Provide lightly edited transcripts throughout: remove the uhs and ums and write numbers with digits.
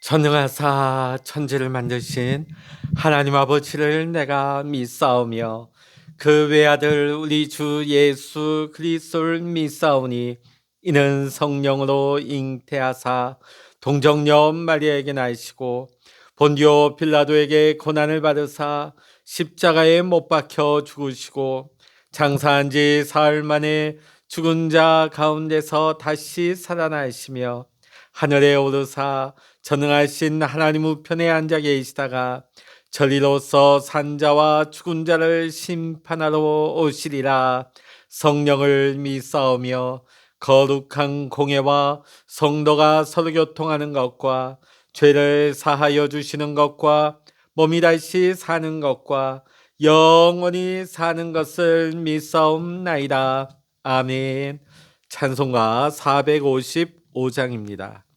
전능하사 천지를 만드신 하나님 아버지를 내가 믿사오며 그 외아들 우리 주 예수 그리스도를 믿사오니 이는 성령으로 잉태하사 동정녀 마리아에게 나시고 본디오 빌라도에게 고난을 받으사 십자가에 못 박혀 죽으시고 장사한 지 사흘 만에 죽은 자 가운데서 다시 살아나시며 하늘에 오르사 전능하신 하나님 우편에 앉아 계시다가 저리로서 산자와 죽은 자를 심판하러 오시리라. 성령을 믿사오며 거룩한 공예와 성도가 서로 교통하는 것과 죄를 사하여 주시는 것과 몸이 다시 사는 것과 영원히 사는 것을 믿사옵나이다. 아멘. 찬송가 455장입니다.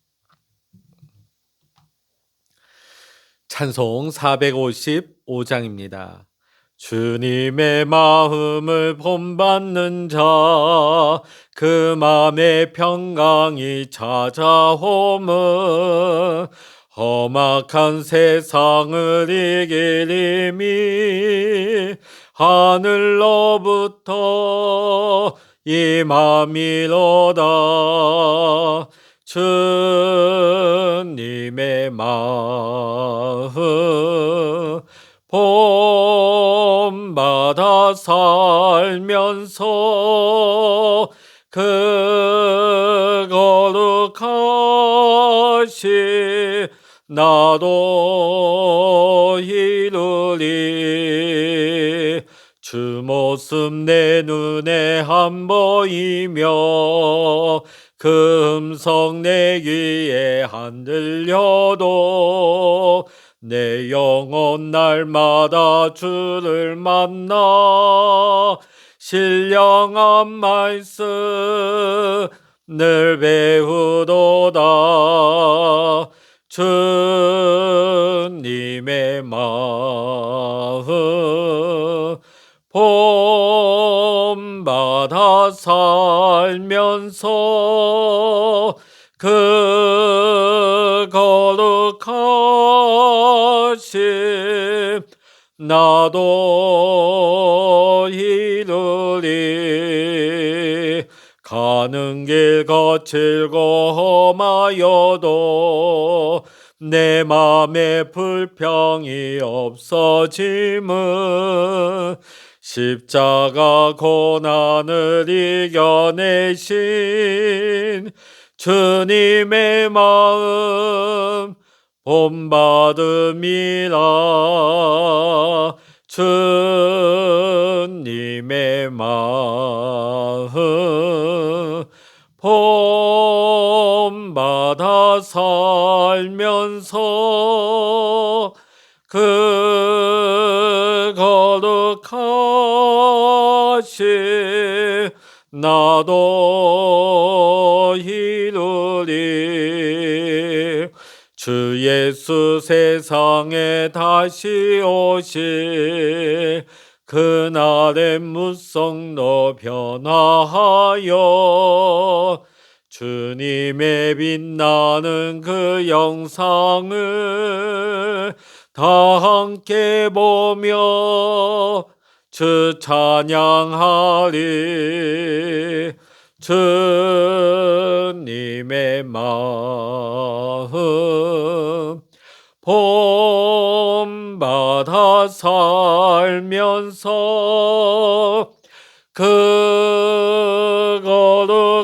찬송 455장입니다. 주님의 마음을 본받는 자, 그 마음의 평강이 찾아오면 험악한 세상을 이길 힘이 하늘로부터 임함이로다. 주님의 마음 본받아 살면서 그 거룩하신 나도 이루리. 주 모습 내 눈에 안 보이며 그 음성 내 귀에 안 들려도 내 영혼 날마다 주를 만나 신령한 말씀을 배우도다. 주님의 마음 본받아 살면서 그 거룩하신 나도 이루리. 가는 길 거칠고 험하여도 내 맘에 불평이 없어짐은 십자가 고난을 이겨내신 주님의 마음 본받음이라. 주님의 마음 본받아 살면서 그 거룩하신 나도 이루리. 주 예수 세상에 다시 오실 그날의 무성로 변화하여 주님의 빛나는 그 영상을 다 함께 보며 주 찬양하리. 주님의 마음 본받아 살면서 그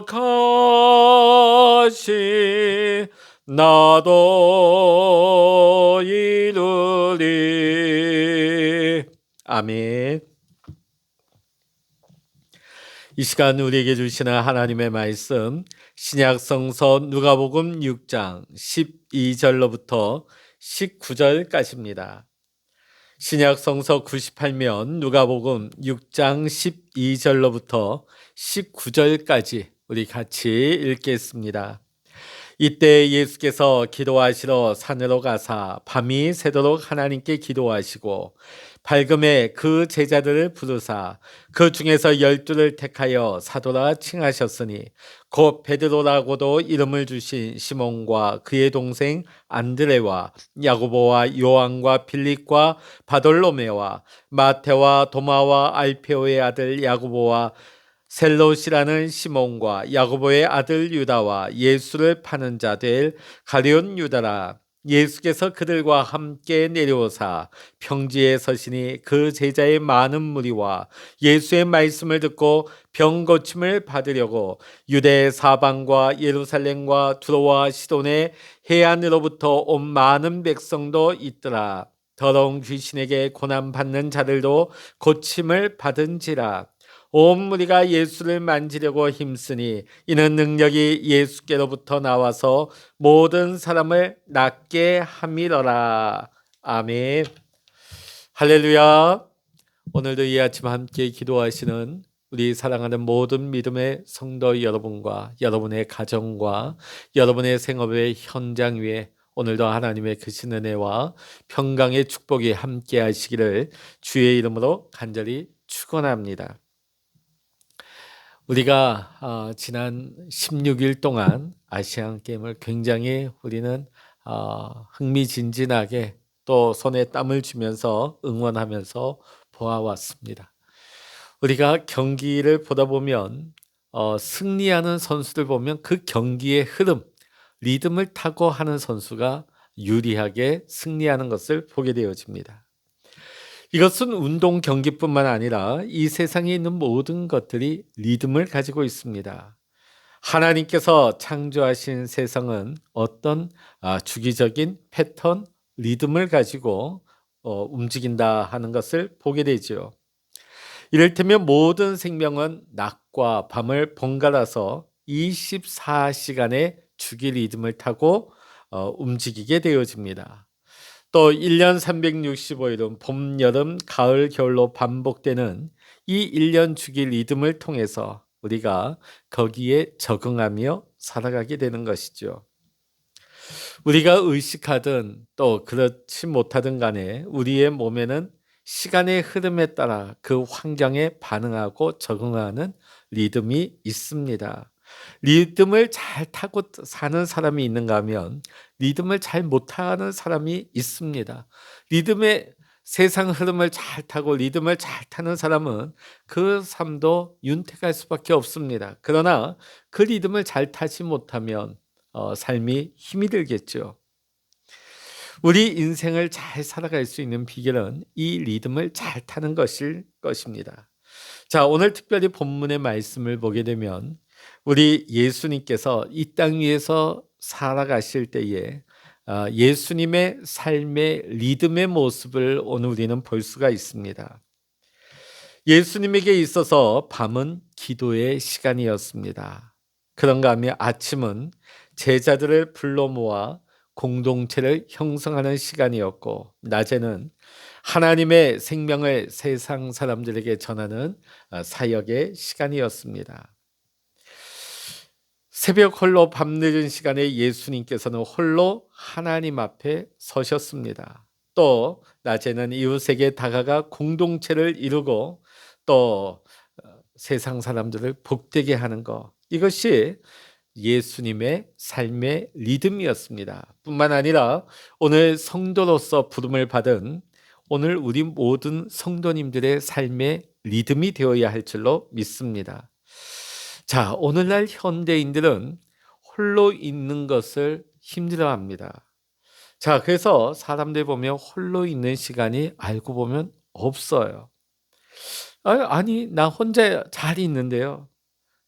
거룩하신 나도 이루리. 아멘. 이 시간 우리에게 주시는 하나님의 말씀 신약성서 누가복음 6장 12절로부터 19절까지입니다. 신약성서 98면 누가복음 6장 12절로부터 19절까지 우리 같이 읽겠습니다. 이때 예수께서 기도하시러 산으로 가사 밤이 새도록 하나님께 기도하시고 밝음에 그 제자들을 부르사 그 중에서 12를 택하여 사도라 칭하셨으니 곧 베드로라고도 이름을 주신 시몬과 그의 동생 안드레와 야고보와 요한과 빌립과 바돌로메와 마테와 도마와 알페오의 아들 야고보와 셀롯이라는 시몬과 야고보의 아들 유다와 예수를 파는 자 될 가룟 유다라. 예수께서 그들과 함께 내려오사 평지에 서시니 그 제자의 많은 무리와 예수의 말씀을 듣고 병 고침을 받으려고 유대 사방과 예루살렘과 두로와 시돈의 해안으로부터 온 많은 백성도 있더라. 더러운 귀신에게 고난 받는 자들도 고침을 받은지라. 온 무리가 예수를 만지려고 힘쓰니 이는 능력이 예수께로부터 나와서 모든 사람을 낫게 함이더라. 아멘. 할렐루야. 오늘도 이 아침 함께 기도하시는 우리 사랑하는 모든 믿음의 성도 여러분과 여러분의 가정과 여러분의 생업의 현장 위에 오늘도 하나님의 크신 은혜와 평강의 축복이 함께 하시기를 주의 이름으로 간절히 축원합니다. 우리가 지난 16일 동안 아시안 게임을 굉장히 우리는 흥미진진하게 또 손에 땀을 쥐면서 응원하면서 보아왔습니다. 우리가 경기를 보다 보면 승리하는 선수들 보면 그 경기의 흐름, 리듬을 타고 하는 선수가 유리하게 승리하는 것을 보게 되어집니다. 이것은 운동 경기뿐만 아니라 이 세상에 있는 모든 것들이 리듬을 가지고 있습니다. 하나님께서 창조하신 세상은 어떤 주기적인 패턴, 리듬을 가지고 움직인다 하는 것을 보게 되죠. 이를테면 모든 생명은 낮과 밤을 번갈아서 24시간의 주기 리듬을 타고 움직이게 되어집니다. 또 1년 365일은 봄, 여름, 가을, 겨울로 반복되는 이 1년 주기 리듬을 통해서 우리가 거기에 적응하며 살아가게 되는 것이죠. 우리가 의식하든 또 그렇지 못하든 간에 우리의 몸에는 시간의 흐름에 따라 그 환경에 반응하고 적응하는 리듬이 있습니다. 리듬을 잘 타고 사는 사람이 있는가 하면 리듬을 잘 못하는 사람이 있습니다. 리듬의 세상 흐름을 잘 타고 리듬을 잘 타는 사람은 그 삶도 윤택할 수밖에 없습니다. 그러나 그 리듬을 잘 타지 못하면 삶이 힘이 들겠죠. 우리 인생을 잘 살아갈 수 있는 비결은 이 리듬을 잘 타는 것일 것입니다. 자, 오늘 특별히 본문의 말씀을 보게 되면 우리 예수님께서 이 땅 위에서 살아가실 때에 예수님의 삶의 리듬의 모습을 오늘 우리는 볼 수가 있습니다. 예수님에게 있어서 밤은 기도의 시간이었습니다. 그런가 하면 아침은 제자들을 불러 모아 공동체를 형성하는 시간이었고, 낮에는 하나님의 생명을 세상 사람들에게 전하는 사역의 시간이었습니다. 새벽 홀로 밤늦은 시간에 예수님께서는 홀로 하나님 앞에 서셨습니다. 또 낮에는 이웃에게 다가가 공동체를 이루고 또 세상 사람들을 복되게 하는 것, 이것이 예수님의 삶의 리듬이었습니다. 뿐만 아니라 오늘 성도로서 부름을 받은 오늘 우리 모든 성도님들의 삶의 리듬이 되어야 할 줄로 믿습니다. 자, 오늘날 현대인들은 홀로 있는 것을 힘들어합니다. 자, 그래서 사람들 보면 홀로 있는 시간이 알고 보면 없어요. 아니, 나 혼자 잘 있는데요.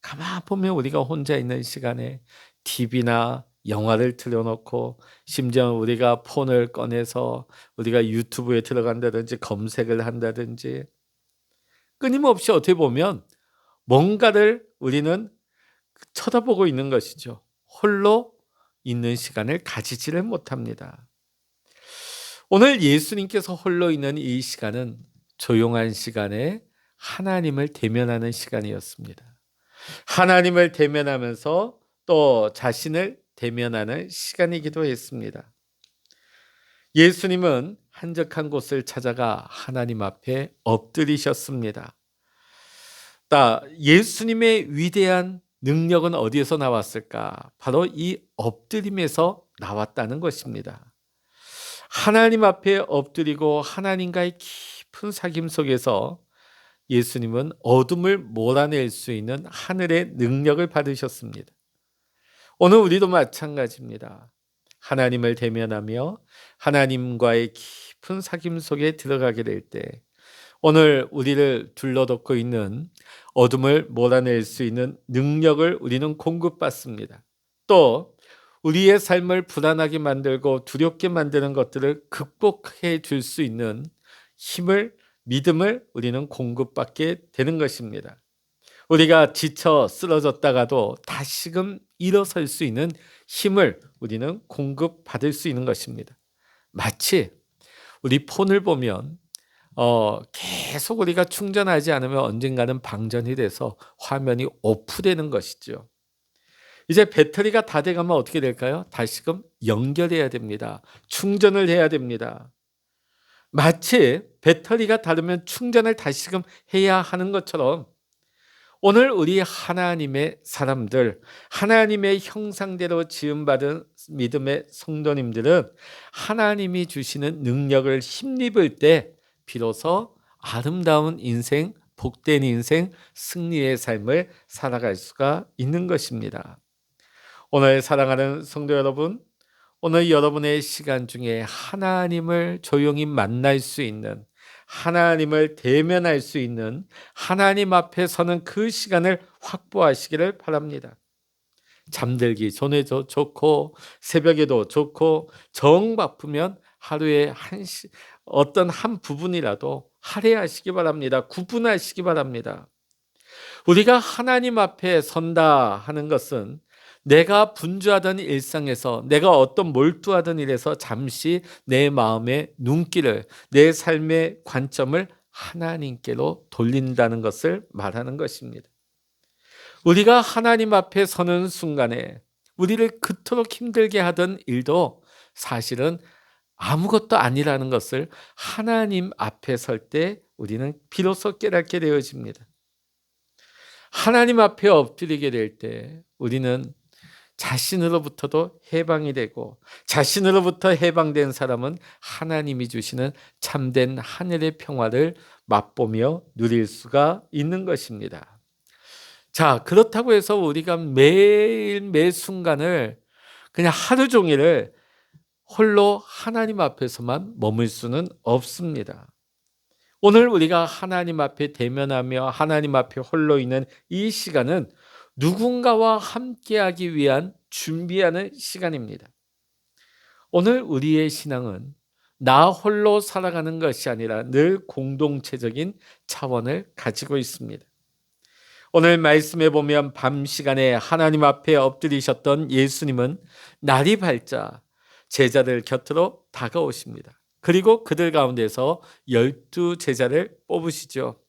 가만 보면 우리가 혼자 있는 시간에 TV나 영화를 틀어놓고 심지어 우리가 폰을 꺼내서 우리가 유튜브에 들어간다든지 검색을 한다든지 끊임없이 어떻게 보면 뭔가를 우리는 쳐다보고 있는 것이죠. 홀로 있는 시간을 가지지를 못합니다. 오늘 예수님께서 홀로 있는 이 시간은 조용한 시간에 하나님을 대면하는 시간이었습니다. 하나님을 대면하면서 또 자신을 대면하는 시간이기도 했습니다. 예수님은 한적한 곳을 찾아가 하나님 앞에 엎드리셨습니다. 예수님의 위대한 능력은 어디에서 나왔을까? 바로 이 엎드림에서 나왔다는 것입니다. 하나님 앞에 엎드리고 하나님과의 깊은 사귐 속에서 예수님은 어둠을 몰아낼 수 있는 하늘의 능력을 받으셨습니다. 오늘 우리도 마찬가지입니다. 하나님을 대면하며 하나님과의 깊은 사귐 속에 들어가게 될 때 오늘 우리를 둘러덮고 있는 어둠을 몰아낼 수 있는 능력을 우리는 공급받습니다. 또 우리의 삶을 불안하게 만들고 두렵게 만드는 것들을 극복해 줄 수 있는 힘을, 믿음을 우리는 공급받게 되는 것입니다. 우리가 지쳐 쓰러졌다가도 다시금 일어설 수 있는 힘을 우리는 공급받을 수 있는 것입니다. 마치 우리 폰을 보면 계속 우리가 충전하지 않으면 언젠가는 방전이 돼서 화면이 오프되는 것이죠. 이제 배터리가 다 돼가면 어떻게 될까요? 다시금 연결해야 됩니다. 충전을 해야 됩니다. 마치 배터리가 닳으면 충전을 다시금 해야 하는 것처럼 오늘 우리 하나님의 사람들, 하나님의 형상대로 지음받은 믿음의 성도님들은 하나님이 주시는 능력을 힘입을 때 비로소 아름다운 인생, 복된 인생, 승리의 삶을 살아갈 수가 있는 것입니다. 오늘 사랑하는 성도 여러분, 오늘 여러분의 시간 중에 하나님을 조용히 만날 수 있는, 하나님을 대면할 수 있는, 하나님 앞에 서는 그 시간을 확보하시기를 바랍니다. 잠들기 전에도 좋고 새벽에도 좋고 정 바쁘면 하루에 어떤 한 부분이라도 할애하시기 바랍니다. 구분하시기 바랍니다. 우리가 하나님 앞에 선다 하는 것은 내가 분주하던 일상에서, 내가 어떤 몰두하던 일에서 잠시 내 마음의 눈길을, 내 삶의 관점을 하나님께로 돌린다는 것을 말하는 것입니다. 우리가 하나님 앞에 서는 순간에 우리를 그토록 힘들게 하던 일도 사실은 아무것도 아니라는 것을 하나님 앞에 설 때 우리는 비로소 깨닫게 되어집니다. 하나님 앞에 엎드리게 될 때 우리는 자신으로부터도 해방이 되고, 자신으로부터 해방된 사람은 하나님이 주시는 참된 하늘의 평화를 맛보며 누릴 수가 있는 것입니다. 자, 그렇다고 해서 우리가 매일 매 순간을 그냥 하루 종일을 홀로 하나님 앞에서만 머물 수는 없습니다. 오늘 우리가 하나님 앞에 대면하며 하나님 앞에 홀로 있는 이 시간은 누군가와 함께하기 위한 준비하는 시간입니다. 오늘 우리의 신앙은 나 홀로 살아가는 것이 아니라 늘 공동체적인 차원을 가지고 있습니다. 오늘 말씀에 보면 밤 시간에 하나님 앞에 엎드리셨던 예수님은 날이 밝자 제자들 곁으로 다가오십니다. 그리고 그들 가운데서 12 제자를 뽑으시죠.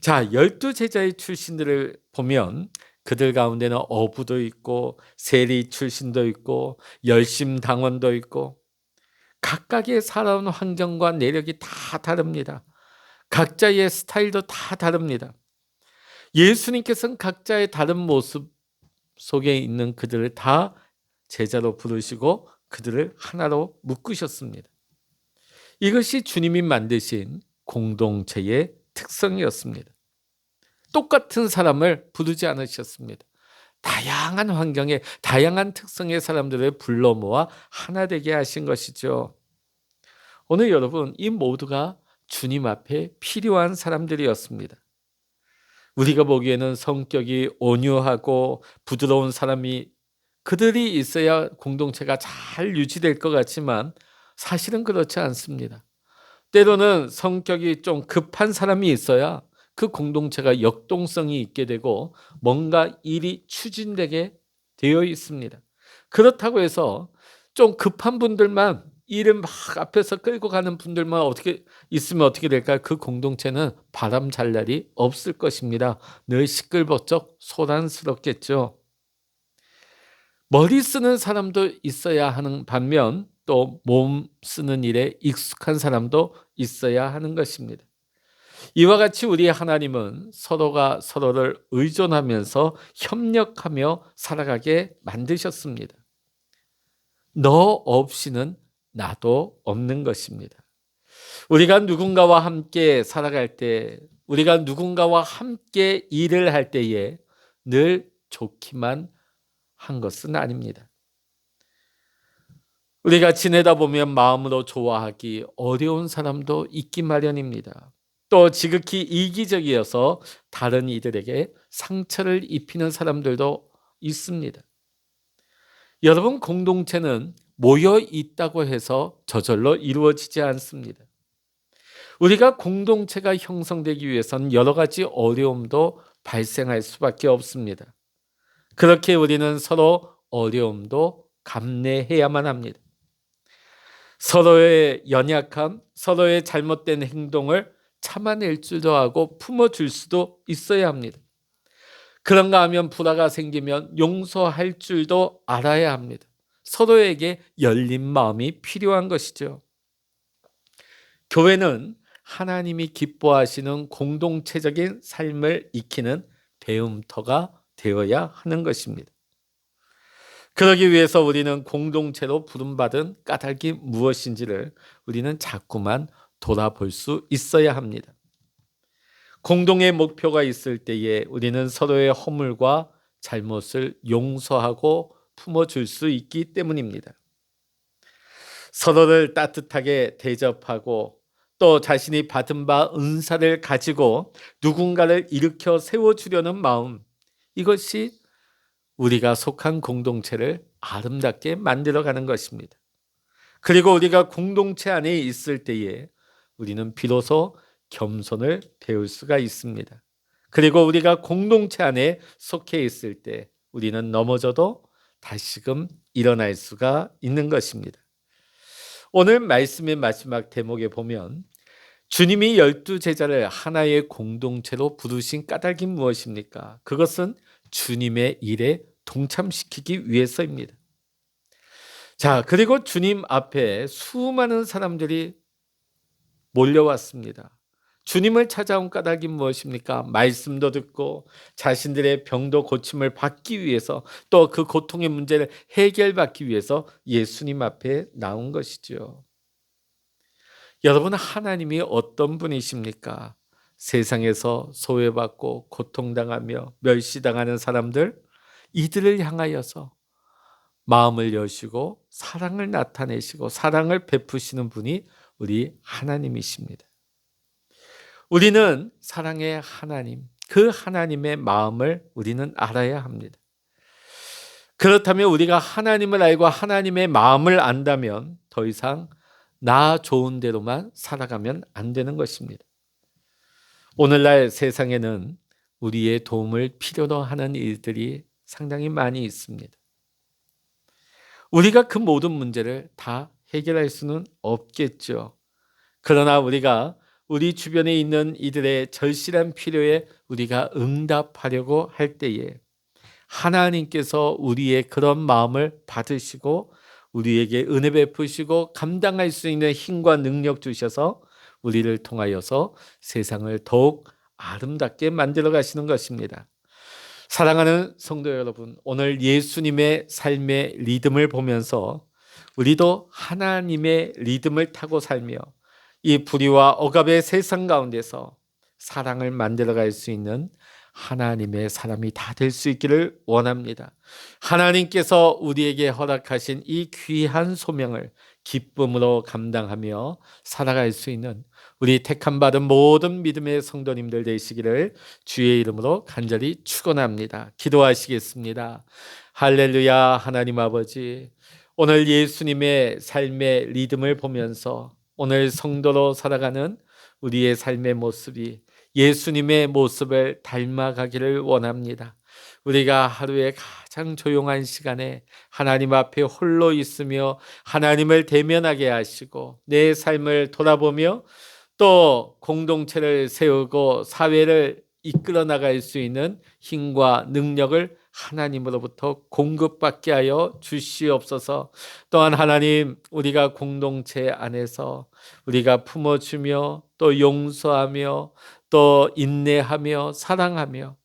자, 12 제자의 출신들을 보면 그들 가운데는 어부도 있고 세리 출신도 있고 열심당원도 있고 각각의 살아온 환경과 내력이 다 다릅니다. 각자의 스타일도 다 다릅니다. 예수님께서는 각자의 다른 모습 속에 있는 그들을 다 제자로 부르시고 그들을 하나로 묶으셨습니다. 이것이 주님이 만드신 공동체의 특성이었습니다. 똑같은 사람을 부르지 않으셨습니다. 다양한 환경에 다양한 특성의 사람들을 불러 모아 하나 되게 하신 것이죠. 오늘 여러분, 이 모두가 주님 앞에 필요한 사람들이었습니다. 우리가 보기에는 성격이 온유하고 부드러운 사람이 그들이 있어야 공동체가 잘 유지될 것 같지만 사실은 그렇지 않습니다. 때로는 성격이 좀 급한 사람이 있어야 그 공동체가 역동성이 있게 되고 뭔가 일이 추진되게 되어 있습니다. 그렇다고 해서 좀 급한 분들만, 일을 막 앞에서 끌고 가는 분들만 어떻게 있으면 어떻게 될까요? 그 공동체는 바람 잘 날이 없을 것입니다. 늘 시끌벅적 소란스럽겠죠. 머리 쓰는 사람도 있어야 하는 반면 또 몸 쓰는 일에 익숙한 사람도 있어야 하는 것입니다. 이와 같이 우리 하나님은 서로가 서로를 의존하면서 협력하며 살아가게 만드셨습니다. 너 없이는 나도 없는 것입니다. 우리가 누군가와 함께 살아갈 때, 우리가 누군가와 함께 일을 할 때에 늘 좋기만 한 것은 아닙니다. 우리가 지내다 보면 마음으로 좋아하기 어려운 사람도 있기 마련입니다. 또 지극히 이기적이어서 다른 이들에게 상처를 입히는 사람들도 있습니다. 여러분, 공동체는 모여 있다고 해서 저절로 이루어지지 않습니다. 우리가 공동체가 형성되기 위해선 여러 가지 어려움도 발생할 수밖에 없습니다. 그렇게 우리는 서로 어려움도 감내해야만 합니다. 서로의 연약함, 서로의 잘못된 행동을 참아낼 줄도 하고 품어줄 수도 있어야 합니다. 그런가 하면 불화가 생기면 용서할 줄도 알아야 합니다. 서로에게 열린 마음이 필요한 것이죠. 교회는 하나님이 기뻐하시는 공동체적인 삶을 익히는 배움터가 되어야 하는 것입니다. 그러기 위해서 우리는 공동체로 부름받은 까닭이 무엇인지를 우리는 자꾸만 돌아볼 수 있어야 합니다. 공동의 목표가 있을 때에 우리는 서로의 허물과 잘못을 용서하고 품어줄 수 있기 때문입니다. 서로를 따뜻하게 대접하고 또 자신이 받은 바 은사를 가지고 누군가를 일으켜 세워주려는 마음, 이것이 우리가 속한 공동체를 아름답게 만들어가는 것입니다. 그리고 우리가 공동체 안에 있을 때에 우리는 비로소 겸손을 배울 수가 있습니다. 그리고 우리가 공동체 안에 속해 있을 때 우리는 넘어져도 다시금 일어날 수가 있는 것입니다. 오늘 말씀의 마지막 대목에 보면 주님이 12제자를 하나의 공동체로 부르신 까닭이 무엇입니까? 그것은 주님의 일에 동참시키기 위해서입니다. 자, 그리고 주님 앞에 수많은 사람들이 몰려왔습니다. 주님을 찾아온 까닭이 무엇입니까? 말씀도 듣고 자신들의 병도 고침을 받기 위해서 또 그 고통의 문제를 해결받기 위해서 예수님 앞에 나온 것이죠. 여러분, 하나님이 어떤 분이십니까? 세상에서 소외받고 고통당하며 멸시당하는 사람들, 이들을 향하여서 마음을 여시고 사랑을 나타내시고 사랑을 베푸시는 분이 우리 하나님이십니다. 우리는 사랑의 하나님, 그 하나님의 마음을 우리는 알아야 합니다. 그렇다면 우리가 하나님을 알고 하나님의 마음을 안다면 더 이상 나 좋은 대로만 살아가면 안 되는 것입니다. 오늘날 세상에는 우리의 도움을 필요로 하는 일들이 상당히 많이 있습니다. 우리가 그 모든 문제를 다 해결할 수는 없겠죠. 그러나 우리가 우리 주변에 있는 이들의 절실한 필요에 우리가 응답하려고 할 때에 하나님께서 우리의 그런 마음을 받으시고 우리에게 은혜 베푸시고 감당할 수 있는 힘과 능력 주셔서 우리를 통하여서 세상을 더욱 아름답게 만들어 가시는 것입니다. 사랑하는 성도 여러분, 오늘 예수님의 삶의 리듬을 보면서 우리도 하나님의 리듬을 타고 살며 이 불의와 억압의 세상 가운데서 사랑을 만들어갈 수 있는 하나님의 사람이 다 될 수 있기를 원합니다. 하나님께서 우리에게 허락하신 이 귀한 소명을 기쁨으로 감당하며 살아갈 수 있는 우리 택함받은 모든 믿음의 성도님들 되시기를 주의 이름으로 간절히 축원합니다. 기도하시겠습니다. 할렐루야. 하나님 아버지, 오늘 예수님의 삶의 리듬을 보면서 오늘 성도로 살아가는 우리의 삶의 모습이 예수님의 모습을 닮아가기를 원합니다. 우리가 하루에 가장 조용한 시간에 하나님 앞에 홀로 있으며 하나님을 대면하게 하시고 내 삶을 돌아보며 또 공동체를 세우고 사회를 이끌어 나갈 수 있는 힘과 능력을 하나님으로부터 공급받게 하여 주시옵소서. 또한 하나님, 우리가 공동체 안에서 우리가 품어주며 또 용서하며 또 인내하며 사랑하며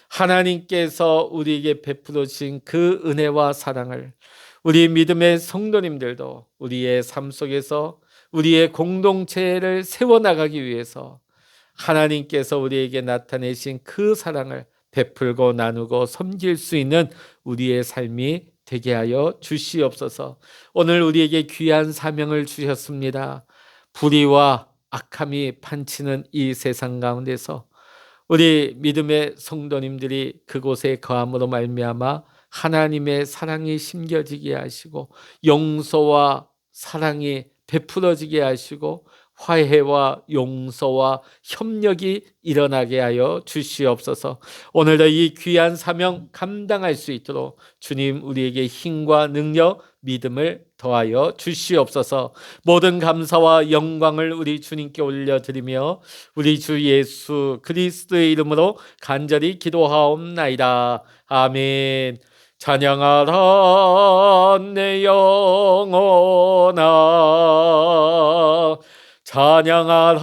하나님께서 우리에게 베풀어 주신 그 은혜와 사랑을 우리 믿음의 성도님들도 우리의 삶 속에서 우리의 공동체를 세워나가기 위해서 하나님께서 우리에게 나타내신 그 사랑을 베풀고 나누고 섬길 수 있는 우리의 삶이 되게 하여 주시옵소서. 오늘 우리에게 귀한 사명을 주셨습니다. 불의와 악함이 판치는 이 세상 가운데서 우리 믿음의 성도님들이 그곳에 거함으로 말미암아 하나님의 사랑이 심겨지게 하시고 용서와 사랑이 베풀어지게 하시고 화해와 용서와 협력이 일어나게 하여 주시옵소서. 오늘도 이 귀한 사명 감당할 수 있도록 주님 우리에게 힘과 능력, 믿음을 더하여 주시옵소서. 모든 감사와 영광을 우리 주님께 올려드리며 우리 주 예수 그리스도의 이름으로 간절히 기도하옵나이다. 아멘. 찬양하라 내 영혼아, 찬양하라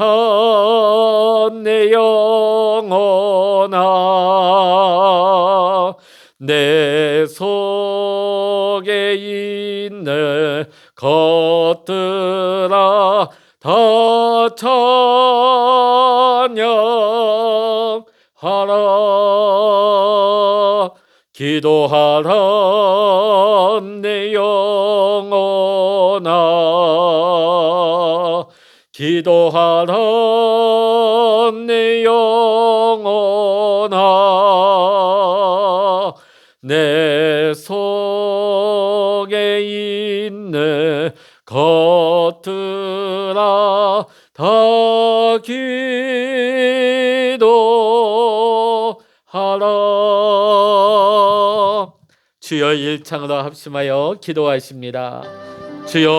내 영혼아, 내 속에 있는 것들아 다 찬양하라. 기도하라 내 영혼아, 기도하라 내 영혼아, 내 속에 있는 것들아 다 기도하라. 주여 일창으로 합심하여 기도하십니다. 주여